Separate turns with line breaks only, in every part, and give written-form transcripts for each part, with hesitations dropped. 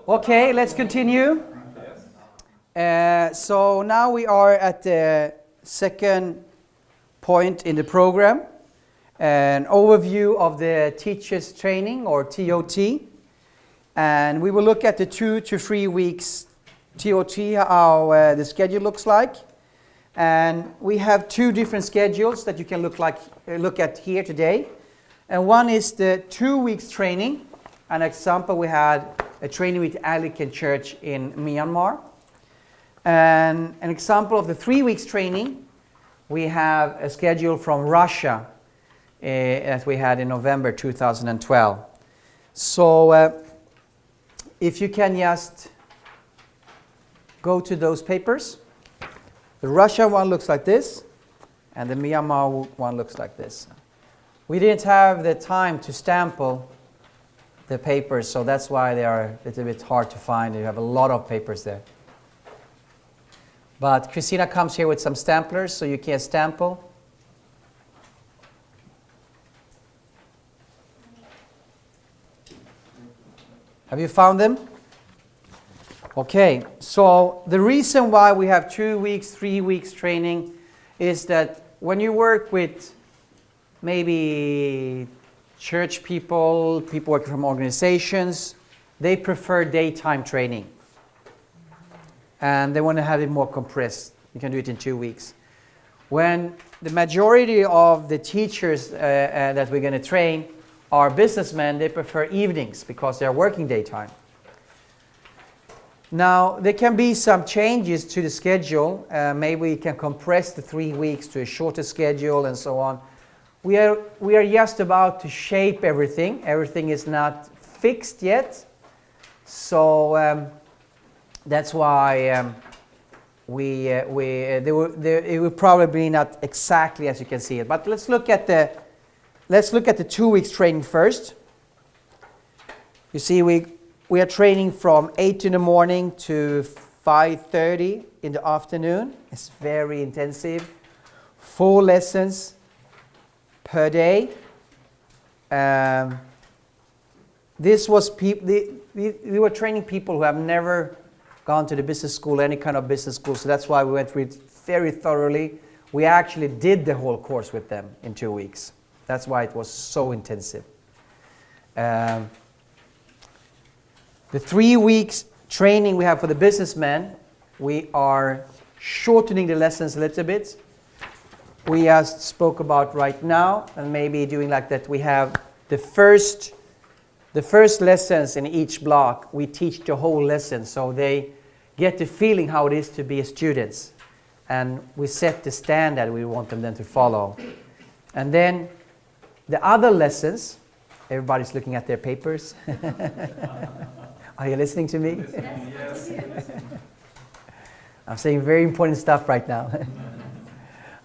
Okay, let's continue. So now we are at the second point in the program, an overview of the teachers training or TOT. And we will look at the 2 to 3 weeks TOT, how the schedule looks like. And we have 2 different schedules that you can look at here today. And one is the 2 weeks training. An example, we had a training with Anglican Church in Myanmar. And an example of the 3 weeks training, we have a schedule from Russia that we had in November 2012. So if you can just go to those papers. The Russia one looks like this, and the Myanmar one looks like this. We didn't have the time to stample the papers, so that's why they are a little bit hard to find. You have a lot of papers there. But Christina comes here with some stamplers, so you can stample. Have you found them? Okay, so the reason why we have 2 weeks, 3 weeks training is that when you work with maybe church people, people working from organizations, they prefer daytime training. And they want to have it more compressed. You can do it in 2 weeks. When the majority of the teachers that we're going to train are businessmen, they prefer evenings because they're working daytime. Now, there can be some changes to the schedule. Maybe we can compress the 3 weeks to a shorter schedule and so on. We are just about to shape everything. Everything is not fixed yet. So that's why it will probably be not exactly as you can see it. But let's look at the 2 weeks training first. You see, we are training from 8 in the morning to 5:30 in the afternoon. It's very intensive. 4 lessons per day. We were training people who have never gone to the business school, any kind of business school, so that's why we went through it very thoroughly. We actually did the whole course with them in 2 weeks. That's why it was so intensive. The 3 weeks training we have for the businessmen, we are shortening the lessons a little bit. We just spoke about right now, and maybe doing like that. We have the first lessons in each block. We teach the whole lesson, so they get the feeling how it is to be a student, and we set the standard we want them then to follow. And then the other lessons, everybody's looking at their papers. Are you listening to me?
Yes.
I'm saying very important stuff right now.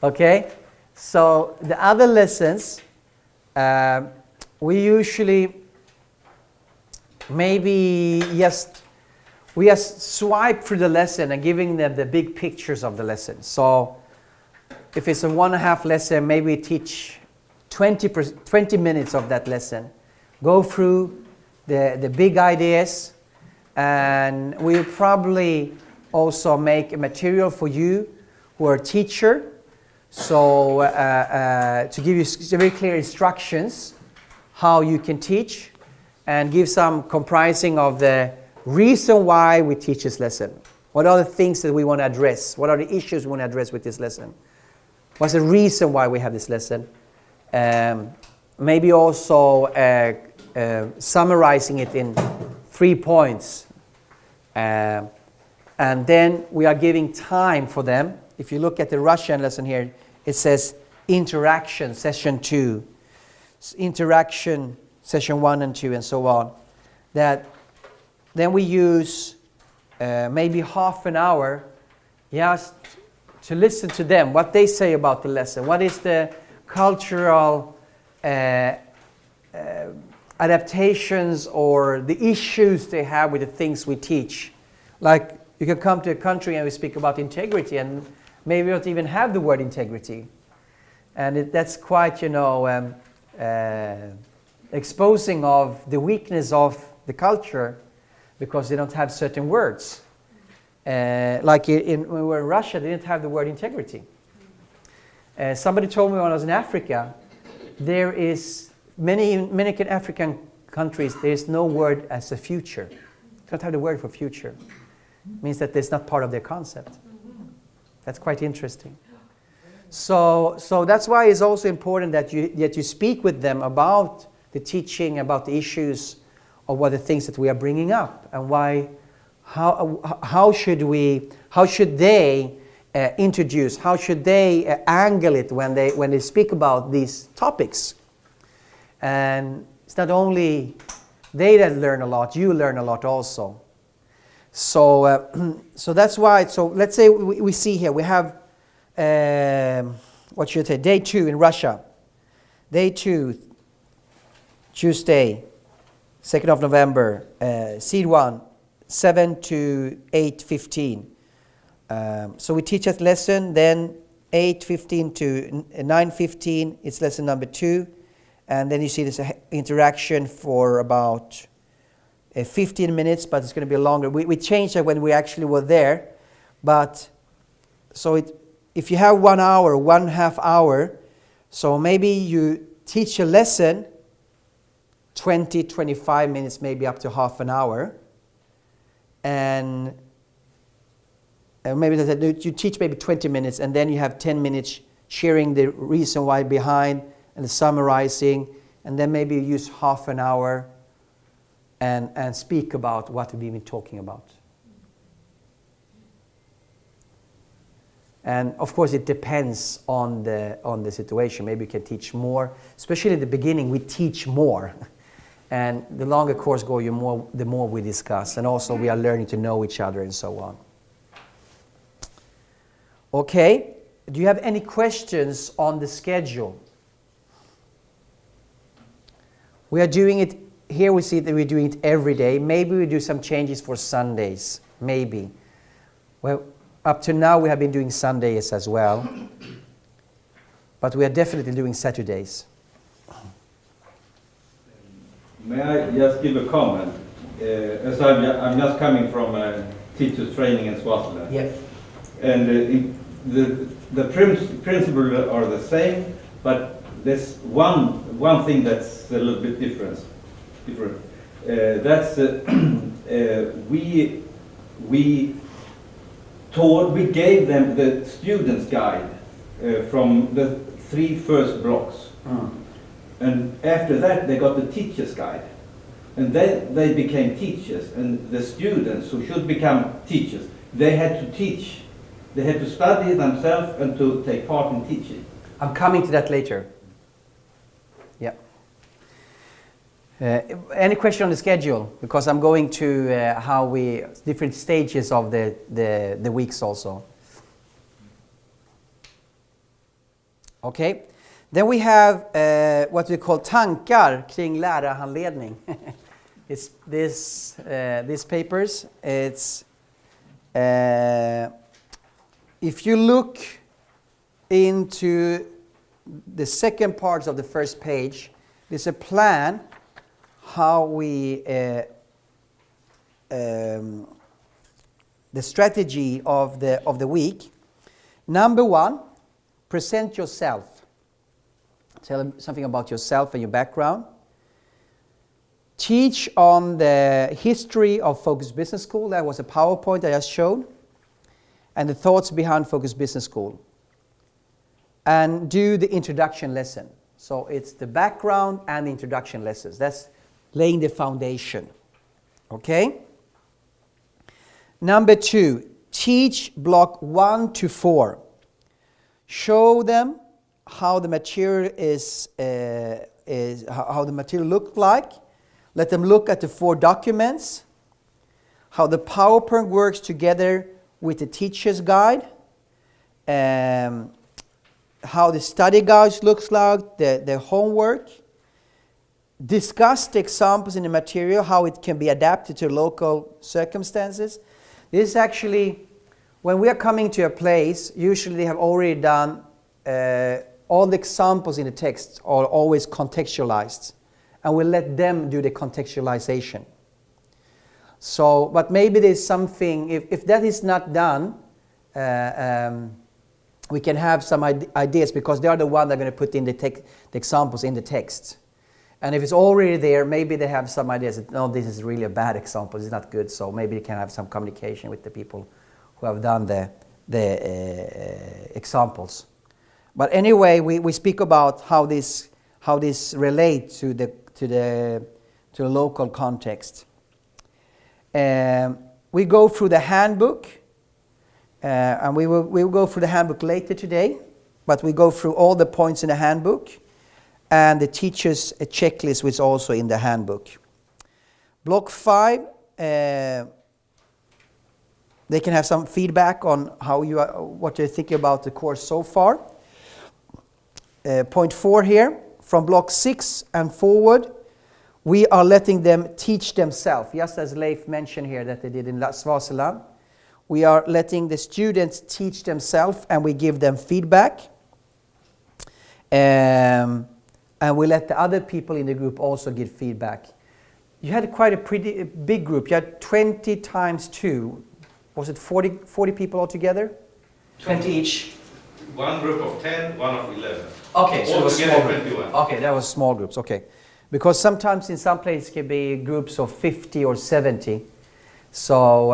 Okay, so the other lessons, we usually maybe we just swipe through the lesson and giving them the big pictures of the lesson. So if it's a 1.5 lesson, maybe we teach 20 minutes of that lesson. Go through the big ideas, and we'll probably also make a material for you who are a teacher. So to give you very clear instructions how you can teach, and give some comprising of the reason why we teach this lesson. What are the things that we want to address? What are the issues we want to address with this lesson? What's the reason why we have this lesson? Maybe also summarizing it in 3 points. And then we are giving time for them. If you look at the Russian lesson here, it says interaction, session 2. Interaction, session 1 and 2, and so on. That then we use maybe half an hour just to listen to them, what they say about the lesson. What is the cultural adaptations or the issues they have with the things we teach? Like, you can come to a country and we speak about integrity, and maybe we don't even have the word integrity. And that's quite, exposing of the weakness of the culture. because they don't have certain words. Like when we were in Russia, they didn't have the word integrity. Somebody told me when I was in Africa, there is many African countries, there is no word as a future. They don't have the word for future. It means that it's not part of their concept. That's quite interesting. So that's why it's also important that you speak with them about the teaching, about the issues, or what the things that we are bringing up, and why, how should they introduce, how should they angle it when they speak about these topics. And it's not only they that learn a lot, you learn a lot also. So that's why. So let's say we see here we have what should I say? Day 2 in Russia. Day 2, Tuesday, 2nd of November. Seed 1, 7 to 8:15. So we teach that lesson. Then 8:15 to 9:15. It's lesson number 2, and then you see this interaction for about 15 minutes, but it's going to be longer. We changed that when we actually were there, but so if you have 1 hour, 1.5 hour, so maybe you teach a lesson 20, 25 minutes, maybe up to half an hour, and maybe you teach maybe 20 minutes, and then you have 10 minutes sharing the reason why behind and the summarizing, and then maybe you use half an hour and speak about what we've been talking about. And of course it depends on the situation. Maybe you can teach more, especially in the beginning we teach more. And the longer course go, the more we discuss, and also we are learning to know each other and so on. Okay, do you have any questions on the schedule? We are doing it, here we see that we're doing it every day. Maybe we do some changes for Sundays, maybe. Well, up to now we have been doing Sundays as well, but we are definitely doing Saturdays.
May I just give a comment? As I'm just coming from teachers training in Swaziland.
Yes.
And the principles are the same, but there's one thing that's a little bit different. That's we gave them the students' guide from the 3 first blocks. And after that they got the teacher's guide. And then they became teachers, and the students who should become teachers, they had to teach. They had to study themselves and to take part in teaching.
I'm coming to that later. Yeah. Any question on the schedule? Because I'm going to how different stages of the weeks also. Okay. Then we have what we call tankar kring lärarhandledning. It's these papers. It's if you look into the second parts of the first page, there's a plan how we the strategy of the week. Number 1, present yourself. Tell them something about yourself and your background. Teach on the history of Focus Business School. That was a PowerPoint I just showed. And the thoughts behind Focus Business School. And do the introduction lesson. So it's the background and the introduction lessons. That's laying the foundation. Okay? Number 2, teach block 1 to 4. Show them how the material is how the material looked like. Let them look at the 4 documents, how the PowerPoint works together with the teacher's guide, how the study guide looks like, the homework. Discuss the examples in the material, how it can be adapted to local circumstances. This is actually, when we are coming to a place, usually they have already done all the examples in the text are always contextualized, and we'll let them do the contextualization. So, but maybe there's something, if that is not done, we can have some ideas, because they are the one that are going to put in the examples in the text. And if it's already there, maybe they have some ideas that, no, this is really a bad example, it's not good, so maybe you can have some communication with the people who have done the examples. But anyway, we speak about how this relates to the local context. We go through the handbook, and we will go through the handbook later today, but we go through all the points in the handbook, and the teacher's checklist was also in the handbook. Block 5, they can have some feedback on how what you're thinking about the course so far. Point 4 here, from block 6 and forward, we are letting them teach themselves, just as Leif mentioned here that they did in Swaziland. We are letting the students teach themselves, and we give them feedback. And we let the other people in the group also give feedback. You had quite a pretty big group. You had 20 times 2. Was it 40 people altogether? 20 each?
One group of 10, one of 11.
Okay, so it was small group.
21.
Okay, that was small groups, okay. Because sometimes in some places it can be groups of 50 or 70. So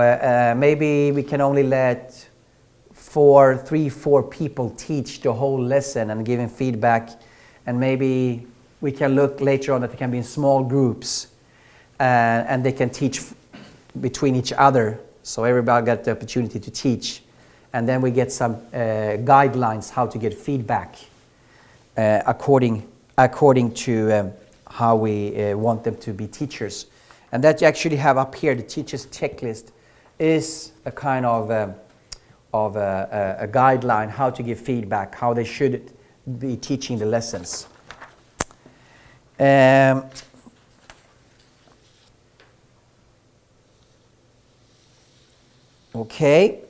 maybe we can only let 4 people teach the whole lesson and giving feedback. And maybe we can look later on that they can be in small groups and they can teach between each other. So everybody got the opportunity to teach. And then we get some guidelines how to get feedback according to how we want them to be teachers. And that you actually have up here, the teacher's checklist is a kind of a guideline how to give feedback, how they should be teaching the lessons. Okay.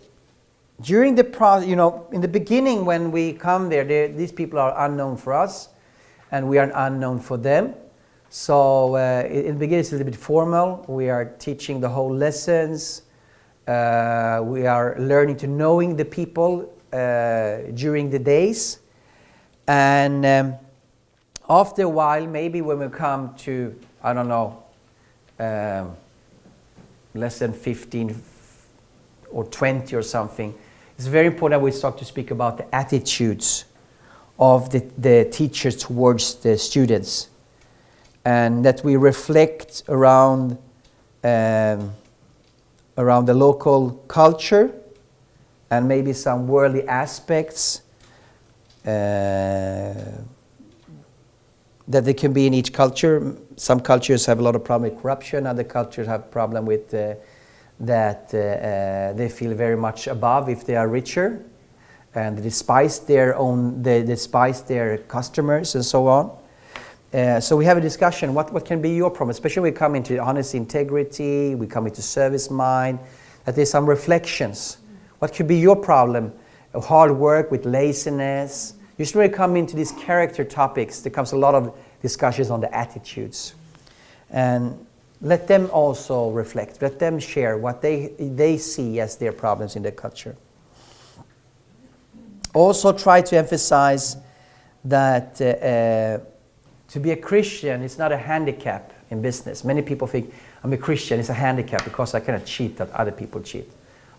During the process, in the beginning when we come there, these people are unknown for us, and we are unknown for them. So in the beginning it's a little bit formal. We are teaching the whole lessons. We are learning to knowing the people during the days. And after a while, maybe when we come to, I don't know, lesson 15 or 20 or something, it's very important we start to speak about the attitudes of the teachers towards the students, and that we reflect around the local culture and maybe some worldly aspects that there can be in each culture. Some cultures have a lot of problem with corruption, other cultures have problem with that they feel very much above if they are richer, and they despise their customers and so on. So we have a discussion, what can be your problem, especially when we come into honesty, integrity, we come into service mind, that there's some reflections. What could be your problem? Hard work with laziness. Usually when we come into these character topics, there comes a lot of discussions on the attitudes. And let them also reflect, let them share what they see as their problems in their culture. Also try to emphasize that to be a Christian is not a handicap in business. Many people think, I'm a Christian, it's a handicap because I cannot cheat that other people cheat.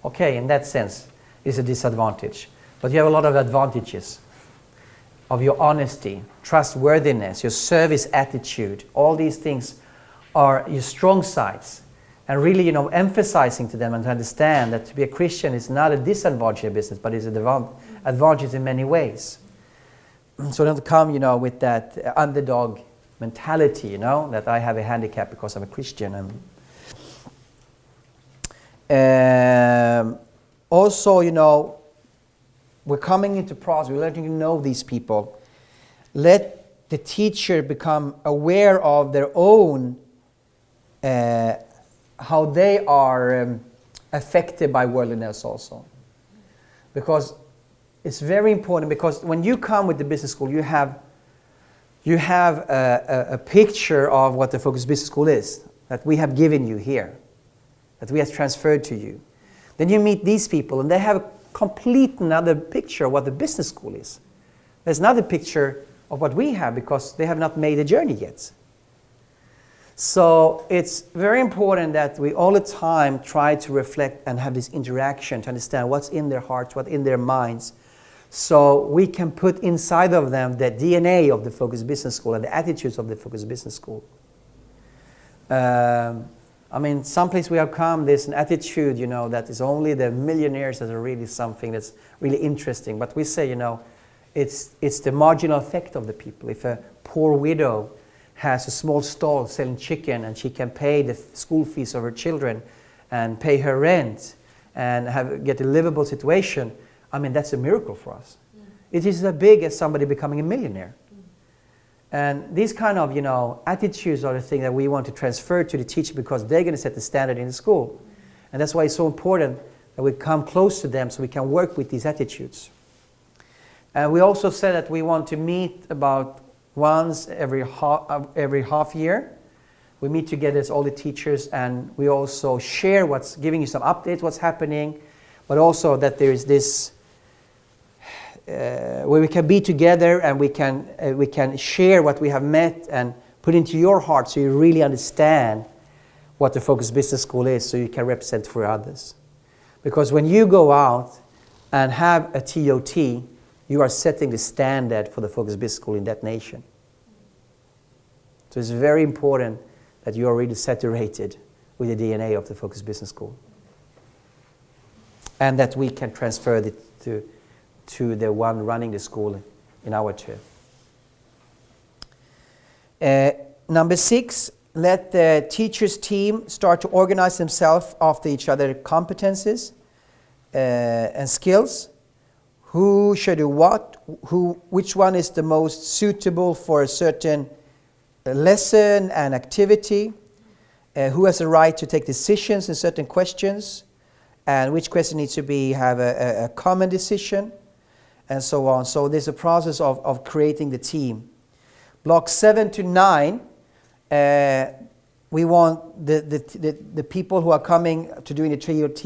Okay, in that sense, it's a disadvantage. But you have a lot of advantages of your honesty, trustworthiness, your service attitude. All these things are your strong sides. And really, emphasizing to them and to understand that to be a Christian is not a disadvantage in business, but is an advantage in many ways. So don't come, with that underdog mentality, that I have a handicap because I'm a Christian. Also, we're coming into process, we're learning to know these people. Let the teacher become aware of their own, how they are affected by worldliness also. Because it's very important, because when you come with the business school, you have a picture of what the Focus Business School is, that we have given you here. that we have transferred to you. Then you meet these people and they have a complete another picture of what the business school is. There's another picture of what we have because they have not made a journey yet. So it's very important that we all the time try to reflect and have this interaction to understand what's in their hearts, what's in their minds, so we can put inside of them the DNA of the Focus Business School and the attitudes of the Focus Business School. I mean, someplace we have come, there's an attitude, you know, that is only the millionaires that are really something that's really interesting. But we say, you know, it's the marginal effect of the people. If a poor widow has a small stall selling chicken and she can pay the school fees of her children and pay her rent and get a livable situation, I mean, that's a miracle for us. It is as big as somebody becoming a millionaire. And these kind of, you know, attitudes are the thing that we want to transfer to the teacher because they're going to set the standard in the school. And that's why it's so important that we come close to them so we can work with these attitudes. And we also said that we want to meet about once every half year. We meet together as all the teachers and we also share giving you some updates, what's happening, but also that there is this where we can be together and we can share what we have met and put into your heart so you really understand what the Focus Business School is so you can represent for others. Because when you go out and have a TOT, you are setting the standard for the Focus Business School in that nation. So it's very important that you are really saturated with the DNA of the Focus Business School. And that we can transfer it to the one running the school in our turn. Number 6, let the teachers' team start to organize themselves after each other's competences and skills. Who should do what? Which one is the most suitable for a certain lesson and activity? Who has the right to take decisions in certain questions? And which question needs to have a common decision? And so on. So there's a process of creating the team. Block 7 to 9, we want the people who are coming to doing the TOT,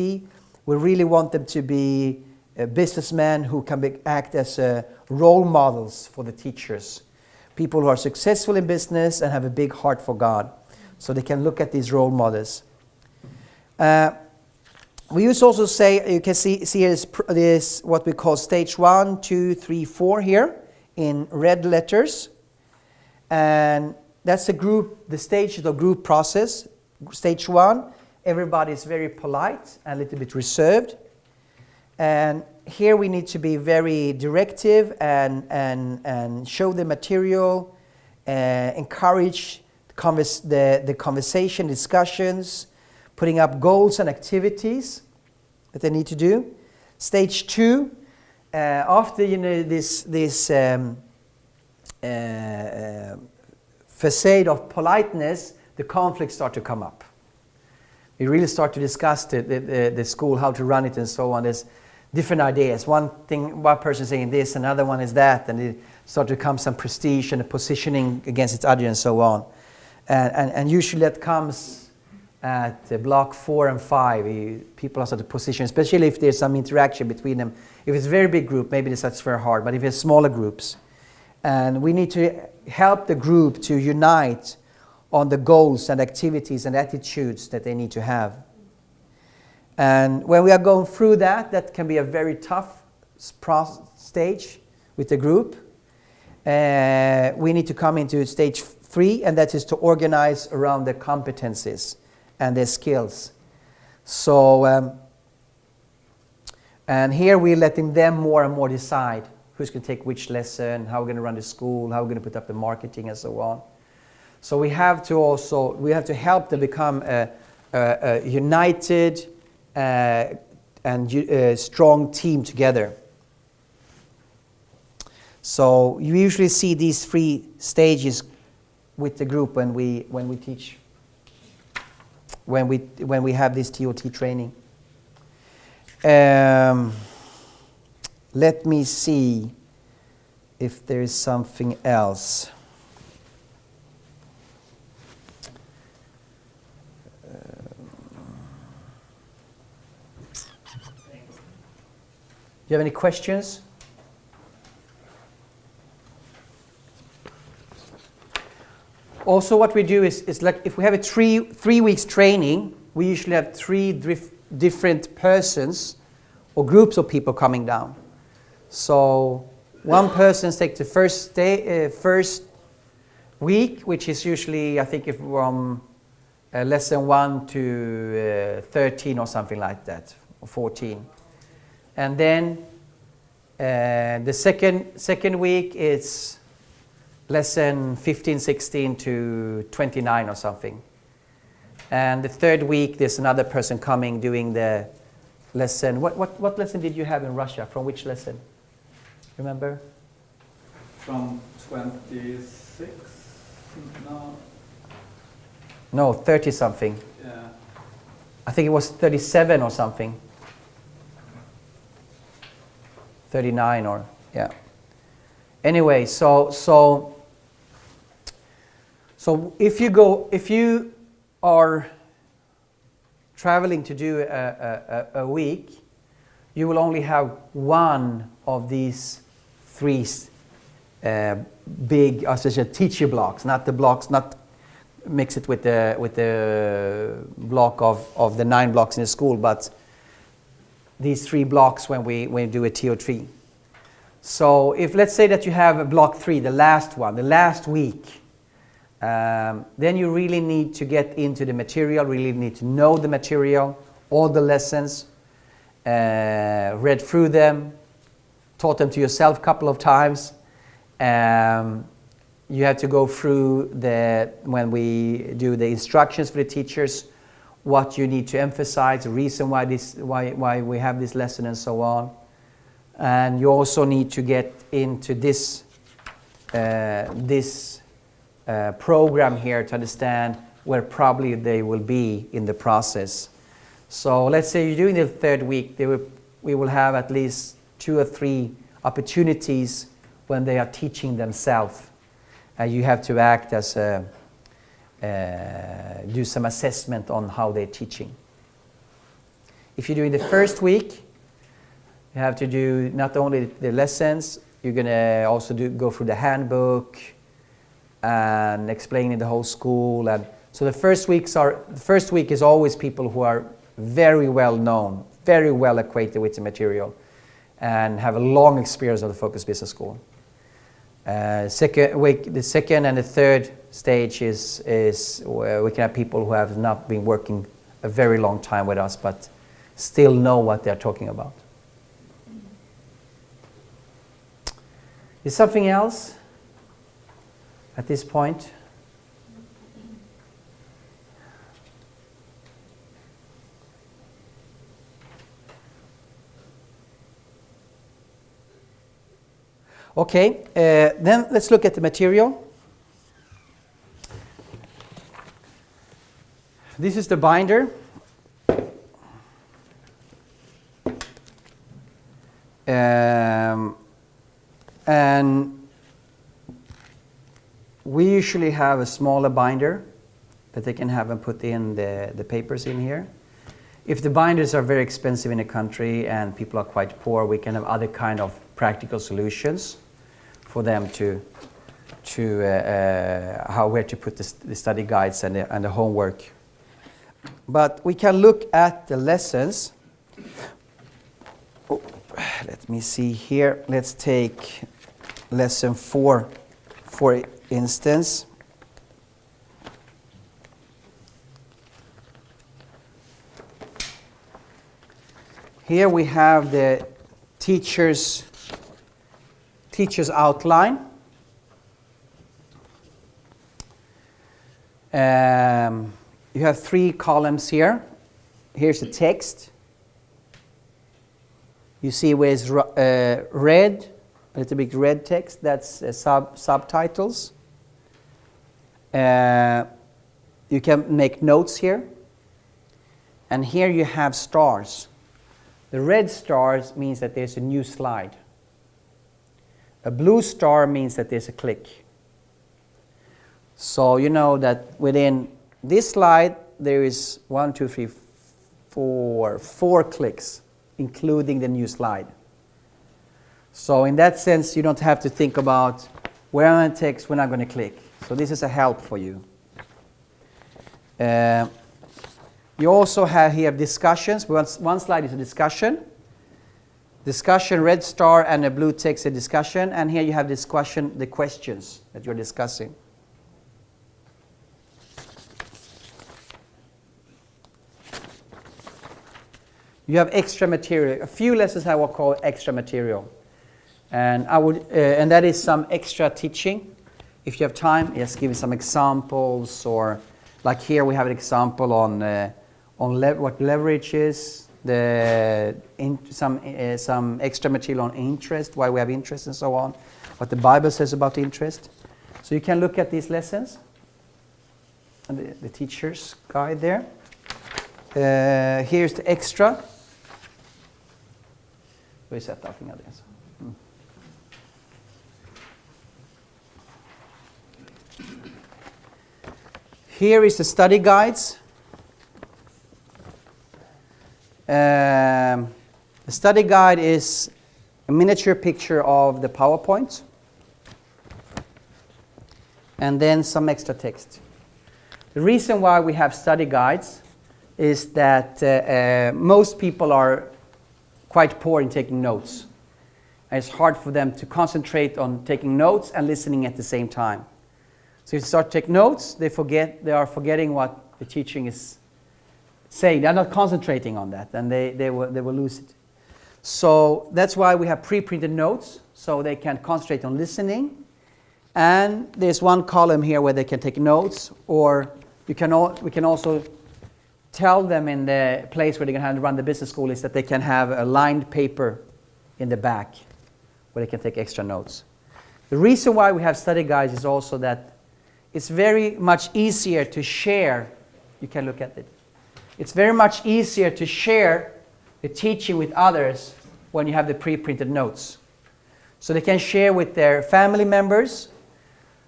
we really want them to be businessmen who can act as role models for the teachers. People who are successful in business and have a big heart for God. So they can look at these role models. We used to also say, you can see here is what we call stage 1, 2, 3, 4 here in red letters. And that's the stage of the group process. Stage 1, everybody is very polite and a little bit reserved. And here we need to be very directive and show the material, encourage the conversation, discussions, putting up goals and activities that they need to do. Stage 2, after this facade of politeness, the conflicts start to come up. We really start to discuss the school, how to run it and so on. There's different ideas. One person saying this, another one is that, and it start to come some prestige and a positioning against its other and so on. And usually that comes at block 4 and 5. People are sort of positioned, especially if there's some interaction between them. If it's a very big group, maybe that's very hard, but if it's smaller groups. And we need to help the group to unite on the goals and activities and attitudes that they need to have. And when we are going through that can be a very tough stage with the group. We need to come into stage 3, and that is to organize around their competencies and their skills. So, and here we're letting them more and more decide who's going to take which lesson, how we're going to run the school, how we're going to put up the marketing and so on. So we have to help them become a united and strong team together. So you usually see these 3 stages with the group when we teach, when we have this TOT training. Let me see if there is something else. you have any questions? Also, what we do is like if we have a three weeks training, we usually have three different persons or groups of people coming down. So one person takes the first week, which is usually I think if from lesson 1 to 13 or something like that, or 14, and then the second week is lesson 15, 16 to 29 or something. And the third week, there's another person coming doing the lesson. What lesson did you have in Russia? From which lesson? Remember?
From 26? No.
No, 30 something.
Yeah.
I think it was 37 or something. 39 or, yeah. Anyway, so if you are traveling to do a week, you will only have one of these three big, as I said, teacher blocks, not mix it with the block of the 9 blocks in the school, but these 3 blocks when we do a TO3. So if let's say that you have block 3, the last one, the last week, then you really need to get into the material, really need to know the material, all the lessons, read through them, taught them to yourself a couple of times. You have to go through when we do the instructions for the teachers, what you need to emphasize, the reason why we have this lesson and so on. And you also need to get into this program here to understand where probably they will be in the process. So let's say you're doing the third week, we will have at least 2 or 3 opportunities when they are teaching themselves. You have to act as do some assessment on how they're teaching. If you're doing the first week, you have to do not only the lessons, you're going to also go through the handbook and explaining the whole school. And so the first week is always people who are very well known, very well acquainted with the material, and have a long experience of the Focus Business School. Second week, the second and the third stage is where we can have people who have not been working a very long time with us, but still know what they're talking about. Is something else at this point? Okay, then let's look at the material. This is the binder. And we usually have a smaller binder that they can have and put in the papers in here. If the binders are very expensive in the country and people are quite poor, we can have other kind of practical solutions for them to where to put the study guides and the homework. But we can look at the lessons. Oh, let me see here. Let's take lesson 4, for instance. Here we have the teacher's outline. You have 3 columns here. Here's the text. You see where it's red, a little bit red text. That's subtitles. You can make notes here. And here you have stars. The red stars means that there's a new slide. A blue star means that there's a click. So you know that within this slide there is 4 clicks, including the new slide. So in that sense, you don't have to think about where I'm going to text, when I'm going to click. So this is a help for you. You also have here discussions. One slide is a discussion. Discussion, red star, and a blue text, a discussion. And here you have discussion, the questions that you're discussing. You have extra material. A few lessons I will call extra material. And and that is some extra teaching. If you have time, yes, give me some examples, or like here we have an example on what leverage is, some extra material on interest, why we have interest and so on, what the Bible says about interest. So you can look at these lessons and the teacher's guide there. Here's the extra. Here is the study guides. The study guide is a miniature picture of the PowerPoint and then some extra text. The reason why we have study guides is that most people are quite poor in taking notes. And it's hard for them to concentrate on taking notes and listening at the same time. So if you start to take notes, they are forgetting what the teaching is saying. They're not concentrating on that, and they will lose it. So that's why we have pre-printed notes, so they can concentrate on listening. And there's one column here where they can take notes, or we can also tell them in the place where they're going to have to run the business school is that they can have a lined paper in the back where they can take extra notes. The reason why we have study guides is also that it's very much easier to share. You can look at it. It's very much easier to share the teaching with others when you have the pre-printed notes. So they can share with their family members.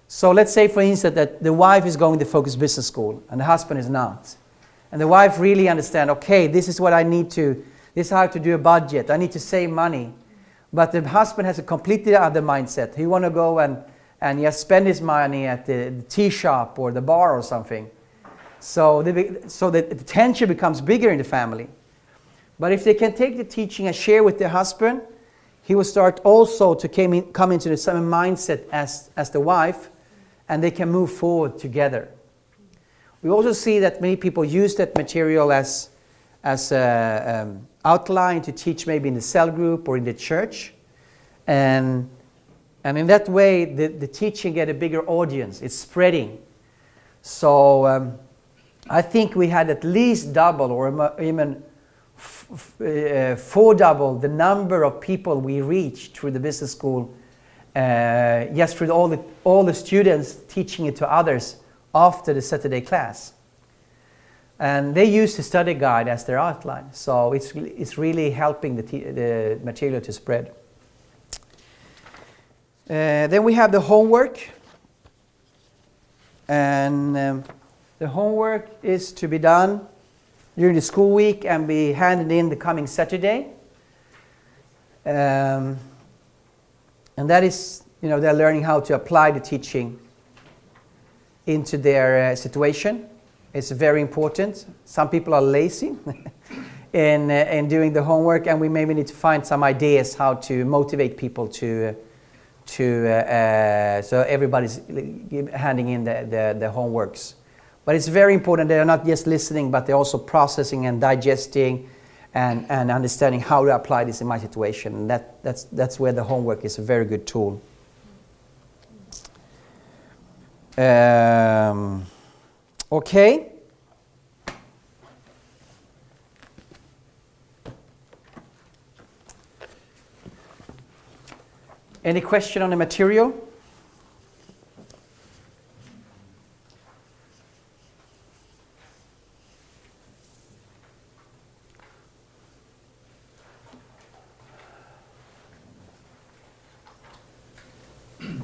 So let's say, for instance, that the wife is going to Focus Business School and the husband is not. And the wife really understands, okay, this is what I need to, this is how to do a budget. I need to save money. But the husband has a completely other mindset. He want to go and spend his money at the tea shop or the bar or something. So the tension becomes bigger in the family. But if they can take the teaching and share with their husband, he will start also to come into the same mindset as the wife, and they can move forward together. We also see that many people use that material as outline to teach maybe in the cell group or in the church. And in that way, the teaching get a bigger audience. It's spreading. So I think we had at least double or even four double the number of people we reached through the business school, just through all the students teaching it to others after the Saturday class. And they use the study guide as their outline. So it's really helping the material to spread. Then we have the homework. And the homework is to be done during the school week and be handed in the coming Saturday. And that is, they're learning how to apply the teaching into their situation. It's very important. Some people are lazy in doing the homework, and we maybe need to find some ideas how to motivate people so everybody's handing in the homeworks. But it's very important. They are not just listening, but they're also processing and digesting and understanding how to apply this in my situation. And that's where the homework is a very good tool. Okay. Any question on the material?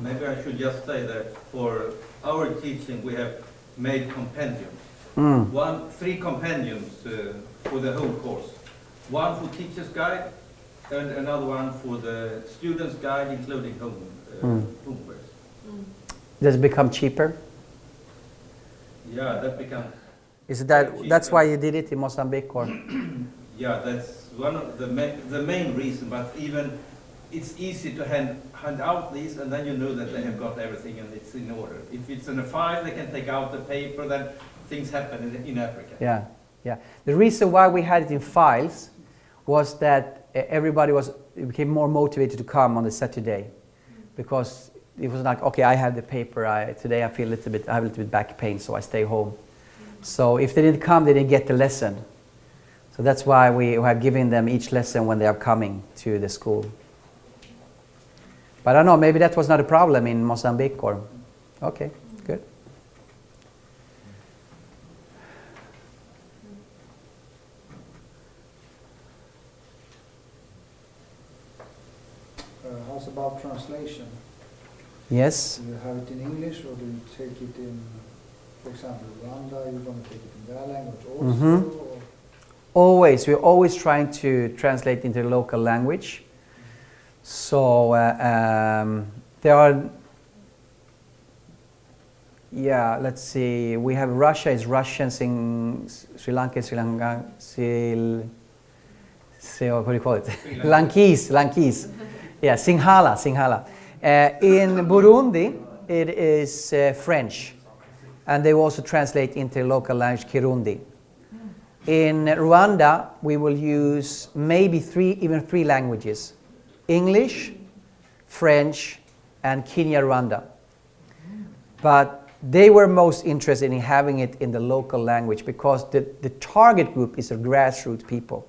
Maybe I should just say that for our teaching we have made compendiums. 3 compendiums for the whole course. One for teacher's guide, And another one for the student's guide, including homework.
Does it become cheaper?
Yeah, that becomes.
Is it that's why you did it in Mozambique, or?
Yeah, that's one of the main reason. But even it's easy to hand out these, and then you know that they have got everything and it's in order. If it's in a file, they can take out the paper. Then things happen in Africa.
Yeah, yeah. The reason why we had it in files was that everybody became more motivated to come on the Saturday, because it was like, okay, I have the paper. Today I have a little bit back pain, so I stay home. So if they didn't come, they didn't get the lesson. So that's why we have given them each lesson when they are coming to the school. But I don't know, maybe that was not a problem in Mozambique, or okay, good.
How's about translation?
Yes.
Do you have it in English, or do you take it in, for example, Rwanda, you're going to take it in their language also? Or?
Always, we're always trying to translate into the local language. So there are, yeah, let's see, we have Russia is Russian, Sri Lanka, what do you call it? Lankese. Yeah, Sinhala. In Burundi, it is French, and they also translate into local language Kirundi. In Rwanda, we will use maybe even three languages: English, French, and Kinyarwanda. But they were most interested in having it in the local language because the target group is a grassroots people.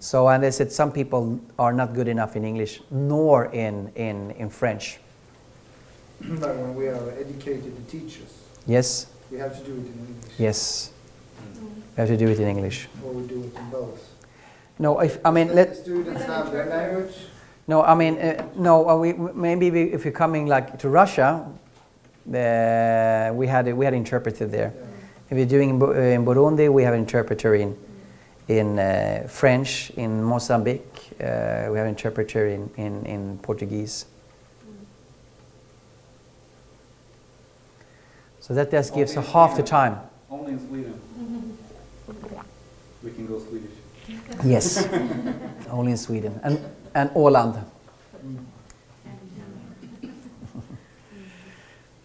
So, and they said some people are not good enough in English nor in French.
But when we are educated teachers,
Yes,
we have to do it in English.
yes. We have to do it in English.
Or we do it in both.
No,
The students have their language.
No, I mean, if you're coming like to Russia, we had interpreter there.
Yeah.
If you're doing in Burundi, we have an interpreter in French. In Mozambique, we have an interpreter in Portuguese. So that just gives
Only in
half the
Sweden.
time.
Only in Sweden. We can go Swedish.
Yes, only in Sweden and Åland.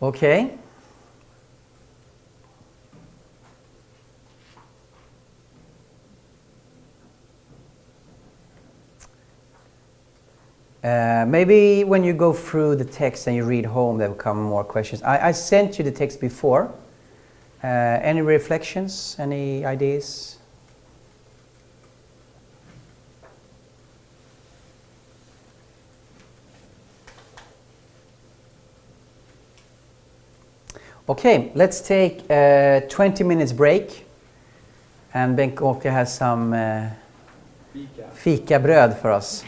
Okay. Maybe when you go through the text and you read home, there will come more questions. I sent you the text before. Any reflections? Any ideas? Okay, let's take a 20 minutes break. And Bengt-Åke has some fikabröd för oss.